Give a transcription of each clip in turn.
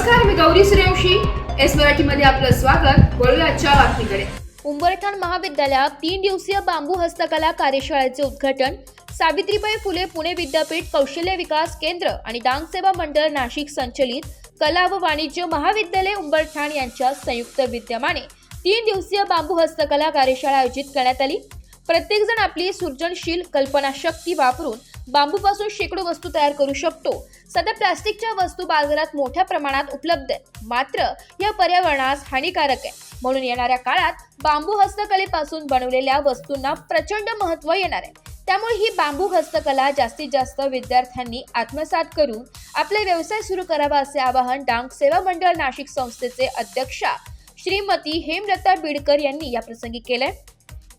नमस्कार, मी गौरी सूर्यवंशी. एस मराठीमध्ये आपलं स्वागत. वळूया आजच्या बातमीकडे. उंबरठण महाविद्यालयात 3 दिवसीय बांबू हस्तकला कार्यशाळेचे उद्घाटन. सावित्रीबाई फुले पुणे विद्यापीठ कौशल्य विकास केंद्र आणि डांग सेवा मंडळ नाशिक संचलित कला व वाणिज्य महाविद्यालय उंबरठण यांच्या संयुक्त विद्यमाने 3 दिवसीय बांबू हस्तकला कार्यशाळा आयोजित करण्यात आली. प्रत्येकजण आपली सृजनशील कल्पनाशक्ती वापरून बांबूपासून शेकडो वस्तू तयार करू शकतो. सध्या प्लास्टिकच्या वस्तू बाजारात मोठ्या प्रमाणात उपलब्ध आहेत, मात्र या पर्यावरणास हानिकारक आहे. म्हणून येणाऱ्या काळात बांबू हस्तकलेपासून बनवलेल्या वस्तूंना प्रचंड महत्त्व येणार आहे. त्यामुळे ही बांबू हस्तकला जास्तीत जास्त विद्यार्थ्यांनी आत्मसात करून आपले व्यवसाय सुरू करावा असे आवाहन डांग सेवा मंडळ नाशिक संस्थेचे अध्यक्षा श्रीमती हेमलता बिडकर यांनी याप्रसंगी केले.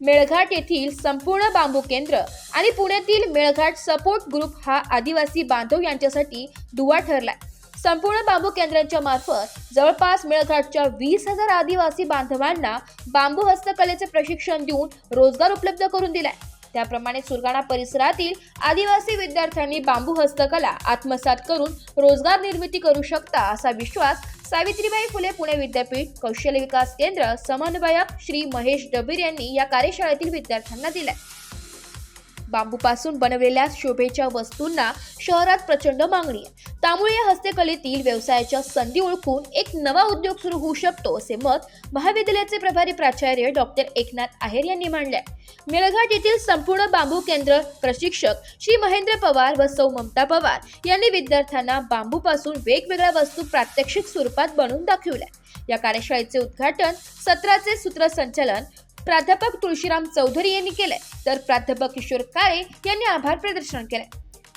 मेळघाट येथील संपूर्ण बांबू केंद्र आणि पुण्यातील मेळघाट सपोर्ट ग्रुप हा आदिवासी बांधव यांच्यासाठी दुवा ठरलाय. संपूर्ण बांबू केंद्रांच्या मार्फत जवळपास मेळघाटच्या 20,000 आदिवासी बांधवांना बांबू हस्तकलेचे प्रशिक्षण देऊन रोजगार उपलब्ध करून दिलाय. त्याप्रमाणे सुरगाणा परिसरातील आदिवासी विद्यार्थ्यांनी बांबू हस्तकला आत्मसात करून रोजगार निर्मिती करू शकता असा विश्वास सावित्रीबाई फुले पुणे विद्यापीठ कौशल्य विकास केंद्र समन्वयक श्री महेश डबीर यांनी या कार्यशाळेतील विद्यार्थ्यांना दिलाय. बांबूपासून बनवलेल्या शोभेच्या वस्तूंना शहरात प्रचंड मागणी आहे. त्यामुळे या हस्तकलेतील व्यवसायाच्या संधी ओळखून एक नवा उद्योग सुरू होऊ शकतो असे मत महाविद्यालयाचे प्रभारी प्राचार्य डॉक्टर एकनाथ आहेर यांनी मांडले. मेळघाट येथील संपूर्ण बांबू केंद्र प्रशिक्षक श्री महेंद्र पवार व सौ ममता पवार यांनी विद्यार्थ्यांना बांबूपासून वेगवेगळ्या वस्तू प्रात्यक्षिक स्वरूपात बनवून दाखवल्या. या कार्यशाळेचे उद्घाटन सत्राचे सूत्रसंचालन प्राध्यापक तुळशीराम चौधरी यांनी केले, तर प्राध्यापक किशोर काळे यांनी आभार प्रदर्शन केले.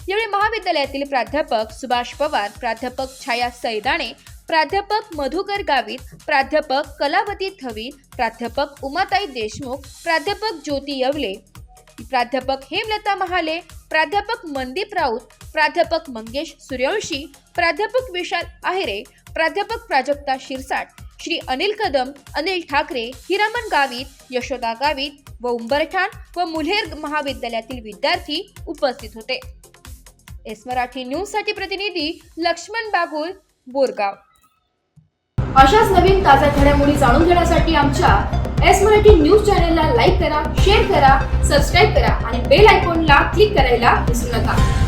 यावेळी महाविद्यालयातील प्राध्यापक सुभाष पवार, प्राध्यापक छाया सैदाणे, प्राध्यापक मधुकर गावित, प्राध्यापक कलावती थवीत, प्राध्यापक उमाताई देशमुख, प्राध्यापक ज्योती येवले, प्राध्यापक हेमलता महाले, प्राध्यापक मनदीप राऊत, प्राध्यापक मंगेश सूर्यवंशी, प्राध्यापक विशाल आहेरे, प्राध्यापक प्राजक्ता शिरसाट, श्री अनिल कदम, अनिल ठाकरे, हिरामन गावित, यशोदा गावित व उंबरठण व मुल्हेर महाविद्यालयातील विद्यार्थी उपस्थित होते. एस मराठी न्यूज साठी प्रतिनिधी लक्ष्मण बागुल, बोरगाव. अशाच नवीन ताज्या घडामोडी जाणून घेण्यासाठी आमच्या एस मराठी न्यूज चॅनलला लाईक करा, शेअर करा, सबस्क्राईब करा आणि बेल आयकॉनला क्लिक करायला विसरू नका.